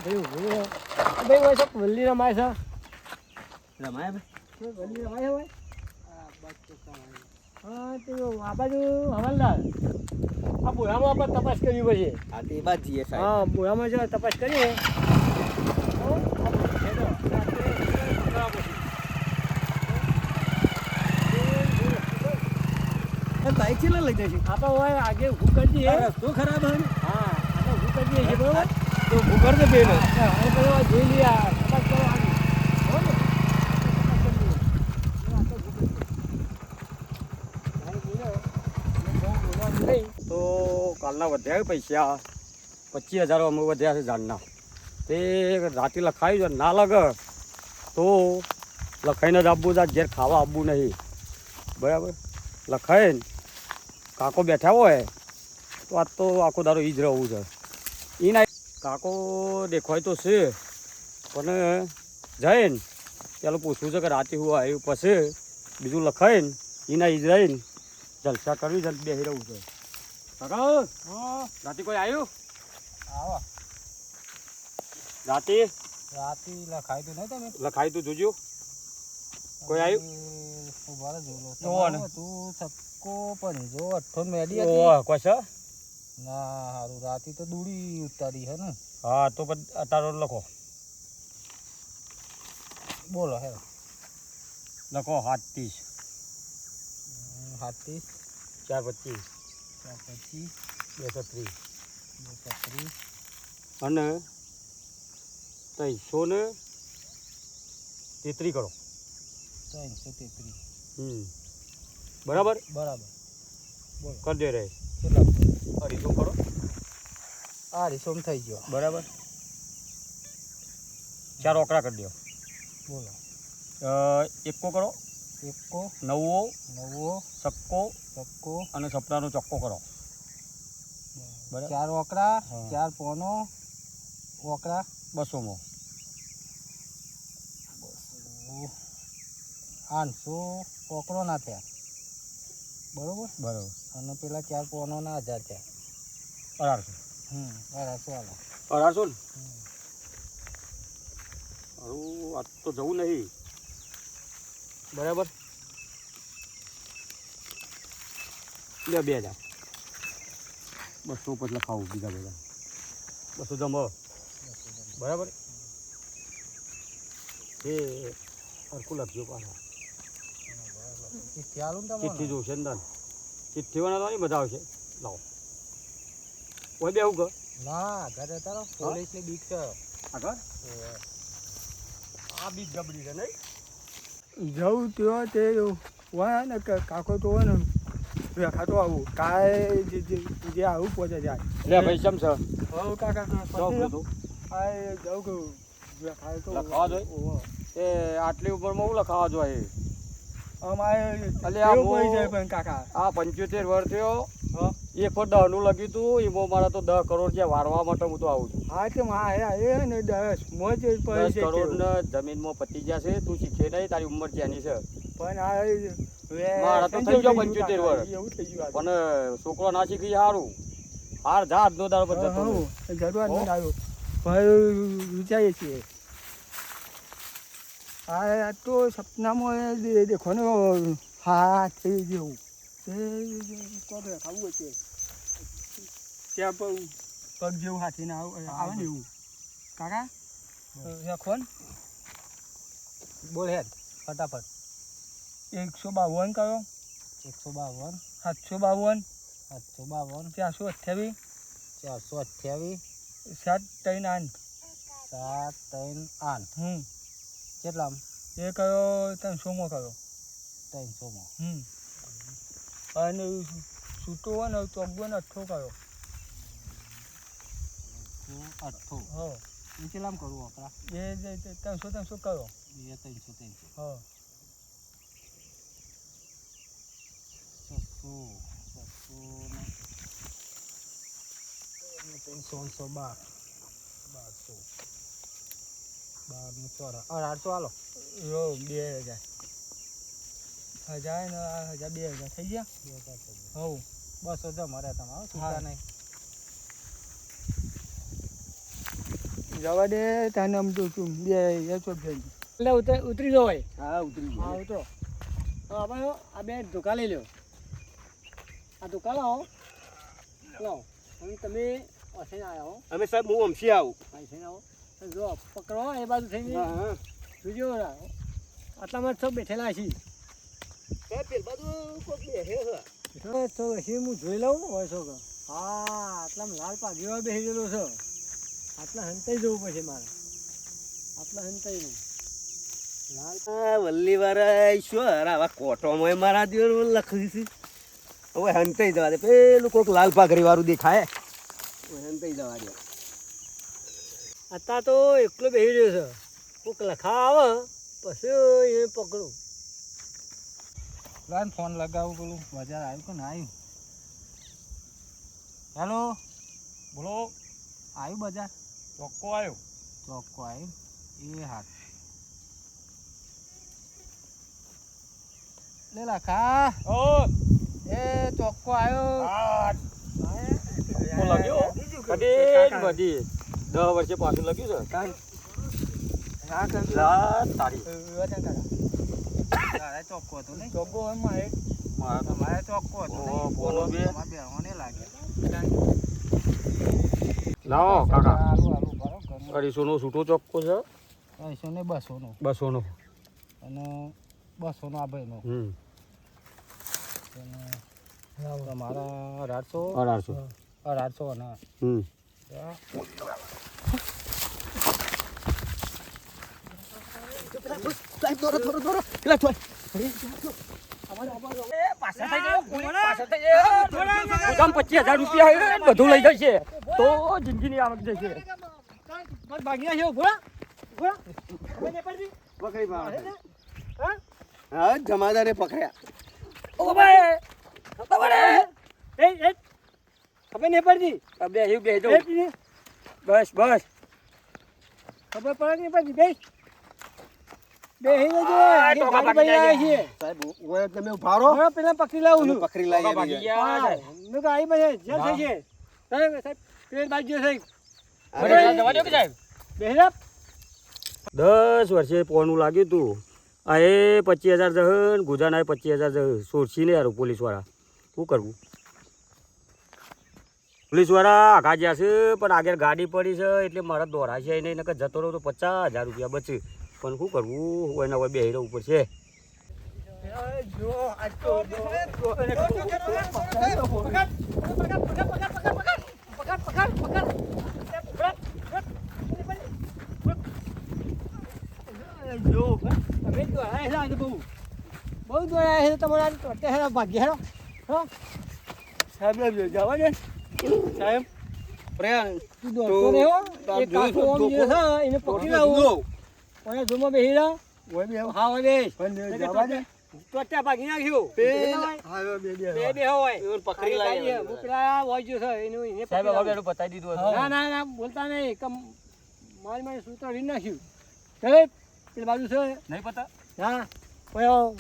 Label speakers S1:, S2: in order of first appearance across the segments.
S1: ભાઈ હોય છે વલ્લી રમાય છે
S2: રમાય ભાઈ
S1: વલ્લી રમાય હોય હા તે આ બાજુ હવાલદાર આ બોરામાં આપણે તપાસ કરવી પડશે
S2: હા તે બાદ જઈએ સાહેબ
S1: હા બોરામાં જો તપાસ કરીએ
S2: બાઈક ચેલા લઈ જશે
S1: આપણે હોય આગે ઊભું કરી દઈએ
S2: રસ્તો ખરાબ હે ને
S1: હા આપણે ઊભું કરી દઈએ છીએ બરોબર
S2: તો ભૂગર દે બેન
S1: અને પેલો જોઈ લઈએ તપાસ કરો આગે બરોબર
S3: તો કાલના વધ્યા પૈસા 25,000 અમે વધ્યા છે ઝાડના તે રાતે લખાયું છે ના લાગે તો લખાઈને જ આપવું છે ઘેર ખાવા આપવું નહીં બરાબર લખાઈને કાકો બેઠા હોય તો આજ તો આખો દારો ઈ જ રહેવું છે એ ના કાકો દેખાય તો છે પણ જઈને પેલું પૂછવું છે કે રાતે હું આવ્યું પછી બીજું લખાઈને એના ઈ જ રહીને જલસા કરવી જ બેસી રહું છે કાકા રાતે કોઈ આવ્યું
S1: આવો
S3: રાતે
S1: રાતે લખાય તો નહીં તમે
S3: લખાયું તું જોજો કોઈ આવ્યું
S1: ઉભા જોલો
S3: જોવો ને.
S1: તું સક્કો પણ જો અઠ્ઠો મેડી
S3: ઓહ કોઈ છે
S1: ના હારું રાતે તો દૂડી ઉતારી હે ને
S3: હા તો પછી અત્યારે લખો
S1: બોલો હે
S3: લખો 7:30
S1: હાથી
S3: 4:25
S1: પછી
S3: 230
S1: 230
S3: અને 333 કરો
S1: 333
S3: બરાબર
S1: બરાબર બોલો
S3: કરી દે રે
S1: કેટલા
S3: અઢીસો કરો
S1: આ રીસોમ થઈ ગયો
S3: બરાબર 4 ઓકરા કરી દો
S1: બોલો
S3: એકો કરો
S1: એકો
S3: નવો
S1: નવો
S3: સક્કો
S1: સક્કો
S3: અને સપનાનો ચોક્કો કરો બરાબર
S1: 4 ઓકરા
S3: હા.
S1: 4 પોનો ઓકરા
S3: 200માં
S1: 800 ઓકરો ના થયા બરોબર
S3: બરાબર
S1: અને પેલા 4 પોનો ના 1000 થયા
S3: 1800
S1: 1800 આલો
S3: 1800 ને હારું આજ તો જવું નહીં બરાબર લે 2000 200 પછી લખાવું બીજા બધા 200 જમો બરાબર એ હરખું લખજો પાછા
S1: ચિઠ્ઠી આલું ને
S3: ચિઠ્ઠી
S1: તમને
S3: જોશે ને તને ચિઠ્ઠી વાળા તો નહીં બધા આવશે લાવો કોઈ બે આવું કર
S1: ના ઘરે તારો પોલીસની બીક છે
S3: આગળ આ બીજ ગબડી છે નહીં
S1: જવું ત્યો તે હોય ને કે કાકો તો હોય ને રેખાતો આવું કાંઈ જે આવું પહોંચે જાય
S3: લે ભાઈ ચમ છે
S1: હવ કાકા
S3: જાઉં
S1: પછી આ જવું કે રેખાય તો
S3: લખાવા જોઈએ?
S1: ઓહો.
S3: એ આટલી ઉંમરમાં હું લખાવા જોઈએ
S1: અમારે
S3: અલે આ
S1: એવું
S3: બહુ-
S1: પડી જાય પણ કાકા
S3: આ 75 વર્ષ થયો
S1: હા
S3: એક વાર 10 નું લખ્યું તું એમાં મારા તો 10 કરોડ છે વારવા માટે હું તો આવું છું
S1: હા તે માં એ ને 10 મોજ પડી
S3: 10
S1: જાય
S3: કરોડ
S1: કેવું.
S3: ને જમીનમાં પતી ગયા છે તું શીખે નહીં તારી ઉંમર ત્યાંની છે
S1: પણ આ
S3: મારા તો થઈ ગયો 75 વર્ષ.
S1: એવું થઈ ગયું
S3: પણ છોકરો ના શીખી સારું હાર જા આજનો દાડો પર જતો રહે.
S1: જરૂર નથી આવ્યો ભાઈ વિચારીએ છીએ આ તો સપનામાં દેખો ને હા થઈ જેવું ખાવું છે ત્યાં પગ જેવું હાથીને આવે ને એવું કાકા કોણ બોલ હેડ ફટાફટ 152 કયો 152 752 752 428 428 738 738 કેટલામ એ કયો 300 કયો 300 અને છૂટો હોય ને 54 કયો 8 હા એ કેટલામ કરું આપણા એ 300 કયો એ 300 હા 312 800 હાલો યો 2000 1000 ને 2000 થઈ ગયા હવ 200 જ મળે તમારે છૂટા નહીં જવા દે તને આમ તો તું બે એ ચોપ જઈ
S2: એટલે ઉતરી જાઓ ભાઈ.
S3: હા ઉતરી
S2: હા ઉતરો. હા હવે આ બે ધોકા લઈ લો. આ ધોકા લાવો. લાવો. હવે તમે ઓછે આવ્યા હો.
S3: અમે સાહેબ હું અમસી આવું
S2: પૈસે આવો. જો પકડો એ બાજુ થઈને
S3: હા
S2: જોજો આટલામાં જ સૌ બેઠેલા છીએ.
S3: પેલ બાજુ કોક બેહે છે
S2: તો હજી હું જોઈ લઉં હોય છો કે હા આટલામાં લાલ પાઘડીઓ બેસી ગયેલો છે. આટલા હંતાઈ જવું પડશે મારે. આટલા હંતાઈ નહીં લાલ
S3: વલ્લી વાળા શું આવા કોટોમાં મારા દેવું લખ્યું છે હવે હંતાઈ જવા દે પેલું કોક લાલ પાઘડી વાળું દેખાય હંતાઈ જવા દે
S2: અત્યારે તો એકલો બેસી રહ્યો છે. કોઈક લખા આવે પછી એને પકડું.
S1: લાન ફોન લગાવું પેલું બજાર આવ્યું કે ના આવ્યું હેલો
S3: બોલો
S1: આવ્યું બજાર
S3: ચોખ્ખો આવ્યો
S1: ચોખ્ખો આવ્યું એ હાથ લે લખા એ ચોખ્ખો આવ્યો
S3: લાગ્યો કદી બધી 10 વર્ષે પાછું લખ્યું છે
S1: હા કરી
S3: તારી
S1: વચન કાઢા તારે ચોખ્ખો હતો નહીં ચોખ્ખો હોય મારે ચોખ્ખો હતો નહીં
S3: બોલો બે
S1: તમારે બેહોને લાગે
S3: લાવો કાકા
S1: હાલું બરો ઘરનું
S3: 250 નો છૂટો ચોખ્ખો છે
S1: 200 ને 200 નો
S3: 200 નો
S1: અને 200 નો આ ભાઈનો અને તમારા 1800 1800 અને
S3: ₹25,000 બધું લઈ જશે તો જિંદગીની આવક જશે
S2: ભાગ્યા છે ભોળા ભોળા ખબર નહીં પડતી.
S3: પકડી
S2: હા?
S3: હા જમાદારે પકડ્યા
S2: ઓ ભાઈ ખબર હે? એ ખબર નહીં પડતી.
S3: બે જો
S2: એ પીને
S3: બસ બસ
S2: ખબર પડે નહીં પડતી બે જજો
S3: ટોકા
S2: ગાડી
S3: ભાગી
S2: ભાઈ આવ્યા
S3: જાય.
S2: છીએ.
S3: સાહેબ ઓય તમે ઉભા રહો
S2: હવે પેલા પકડી લાવું છું.
S3: પકડી લાવી
S2: હા, મેં કહ્યું આવી બજે જે થઈ છે સાહેબ સાહેબ પેલી બાજુ સાહેબ બેહરા
S3: 10 વર્ષે પોનું લાગ્યું તું આ એ 25,000 જહન ગુજાના 25,000 જહન સોરસી ને યાર પોલીસ વાળા શું કરવું પોલીસ વાળા આઘા જ્યાં છે પણ આગળ ગાડી પડી છે એટલે મારા દોરા છે એને નકર જતો રહો તો 50,000 રૂપિયા બચે પણ શું કરવું હોય ના હોય બે હીરો ઉપર છે
S1: જો આ તો
S2: જો તમે તો આયા છે બહુ દોડ્યા છે તમારા અત્યારે ભાગ્યા હા
S1: સાહેબ જવા દે સાહેબ
S2: તું દોડતો નહીં હો એક કાકો આમ જે છે એને પકડી લાવું ઓય જોમાં બેહીરા
S1: ઓય બે
S2: હા હોય બે
S1: પણ જવા દે
S2: તો અત્યારે ભાગી નાખ્યું
S1: હા બે
S2: બે હોય
S3: પકડી લાવી
S2: હું પેલા હોય જો છે એનું એને પકડી લાવું.
S3: બતાવી દીધું
S2: ના બોલતા નહીં કે મારી સૂત્ર રી નાખ્યું ચાલે પેલી બાજુ છે
S3: નહીં પતા
S2: હા કયો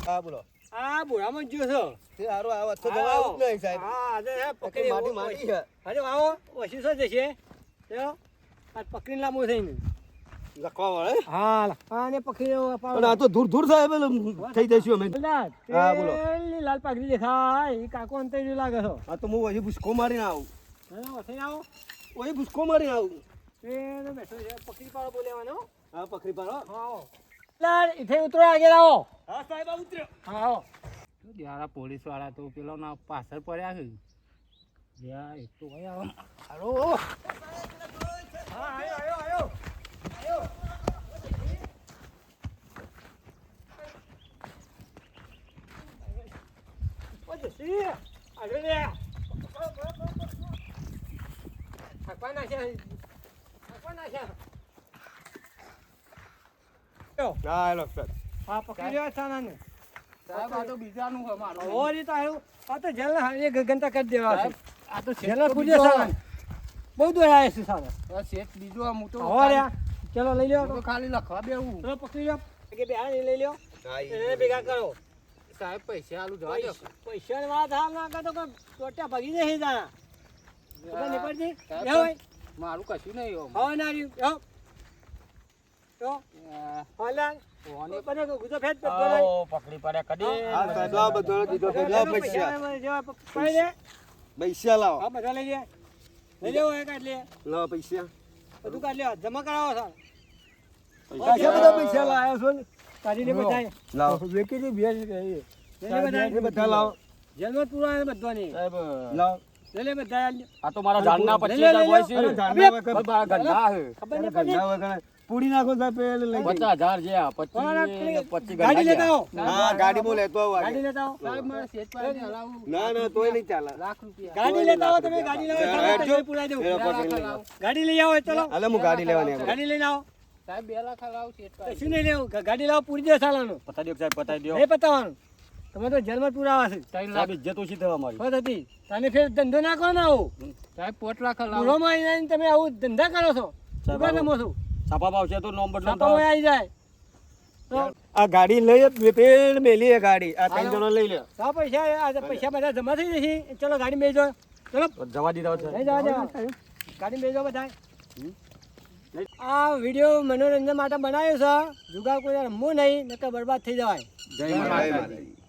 S3: હા બોલો
S2: આ બોરામાં જ જો છે
S3: તે હારો આવા તો
S2: જવા આવું જ નહીં, સાહેબ.
S3: હા
S2: અરે
S3: પકડી માટી છે
S2: અરે આવો ઓછી શું જશે જો આ પકડીને લાંબુ થઈને
S3: લખવા વાળે
S2: હા આને પકડી
S3: પણ આ તો દૂર દૂર સાહેબ થઈ જઈશું અમે હા, બોલો.
S2: લાલ પાઘડી દેખાય એ કાકો અંતે લાગે છો
S3: આ તો હું અહીં ભૂસકો મારીને આવું
S2: ઓછી આવો
S3: અહીં ભૂસકો મારીને આવું
S2: એ બેઠો છે પકડી પાડો બોલેવાનો
S3: હા પકડી પાડો
S2: હા આવો લાલ ઇથે ઉતરો આગળ આવો
S3: હા સાહેબ આ ઉતર્યો
S2: હા આવો
S1: યાર પોલીસ વાળા તો પેલો ના પાછળ પડ્યા છે યાર એક તો ભાઈ આવો હાલો
S2: હા આયો જસી અરે રે થકવા નાખ્યા
S3: હા હેલો સર
S2: હા પકડી રહ્યા છાનાને
S1: સાહેબ આ તો બીજાનું છે મારું
S2: ઓરી તો આવ્યું આ તો જેલના એક ઘંટા કરી દેવા છે
S1: આ તો
S2: જેલના પૂજ્ય સામાન બહુ દોડાય છે સારા
S1: શેઠ બીજો આમ તો
S2: હવાર્યા ચલો લઈ લ્યો
S1: તો ખાલી લખવા બેવું
S2: ચલો પકડી લ્યો કે બે હાથ લઈ લ્યો એને ભેગા કરો
S1: સાહેબ પૈસા આલું જવા દો
S2: પૈસાની વાત હાલ ના કરતો કે ટોટા ભાગી નહીં જાણા ખબર નહીં પડતી
S1: સાહેબ,
S2: બે હોય
S4: મારું કશું નહીં હો.
S2: હા ના રહ્યું હો તો હાલા બને તો ગુજો ફેટ પે
S3: આવો, પકડી પડ્યા કદી
S5: પૈસા લાવો
S2: હા બધા લઈ લે લઈ લેવો એક કાઢ લે
S5: લાવો પૈસા
S2: બધું કાઢ લે જમા કરાવો સર
S5: પૈસા બધા પૈસા લાવ્યો છો ને
S2: કાઢીને બધાય
S5: લાવો
S1: વેકી દી બે
S2: લઈ લે બધાય
S5: એ બધા લાવો
S2: જેલમાં પૂરા આવે બધાને
S3: સાહેબ
S5: લાવો
S2: લઈ લે બધાય
S3: આ તો મારા જાનના
S2: લે,
S3: 25,000
S2: લે,
S3: હોય
S2: લે.
S3: છે
S5: અરે જાનના વગર
S3: પણ મારા ગંડા છે
S2: ખબર નહીં પડી
S5: ઘરના વગર પૂરી નાખો સાહેબ પેલે લઈ જઈએ.
S3: 50,000 જે આ 25
S2: ગાડી લેતા આવો
S5: હા ગાડીમાં લેતો આવો
S2: ગાડી
S5: આજે.
S2: લેતા આવો
S4: સાહેબ મારે શેઠ પાસે હલાવું
S5: ના ના તોય નહીં ચાલે
S4: લાખ રૂપિયા.
S2: ગાડી લેતા આવો તમે ગાડી લાવો ચાલો તમે પુરાઈ દઉં
S5: એનો પકડી લઈ જાઓ.
S2: ગાડી લઈ આવો ચલો
S5: હાલે હું ગાડી લેવાની આવું.
S2: ગાડી લઈને આવો
S4: સાહેબ 2 લાખ હલાવું શેઠ પાસે.
S2: કશું નહીં લેવું ગાડી લાવો પૂરી દે સાલાનું
S3: પતાઈ દો સાહેબ, પતાઈ દો
S2: નહીં પતાવવાનું તમે તો જેલમાં પુરાવા છે
S4: 3 લાખ.
S3: સાહેબ ઇજ્જત ઓછી થવા મારી.
S2: હોત હતી તને ફેર ધંધો ના કરો ને આવું
S4: સાહેબ 5 લાખ હલાવું.
S2: પૂરોમાં આવીને તમે આવું ધંધા કરો છો
S3: સાહેબ,
S2: ઉભા રમો છો
S3: છાપામાં આવશે તો નોમ બદલામ
S2: છાપામાં આવી જાય તો
S5: આ ગાડી લઈ પેલ મેલી એ ગાડી આ ત્રણ જણો લઈ લે
S2: આ પૈસા બધા જમા થઈ જશે ચલો ગાડી બેસજો ચલો
S3: જવા દીધા છે
S2: નહીં જવા દેવા ગાડી બેસજો બધા આ વિડીયો મનોરંજન માટે બનાવ્યો છે જુગાર કોઈ રમવું નહીં નકર બરબાદ થઈ જવાય
S3: જય
S5: જય
S3: માતા.
S5: માતાજી.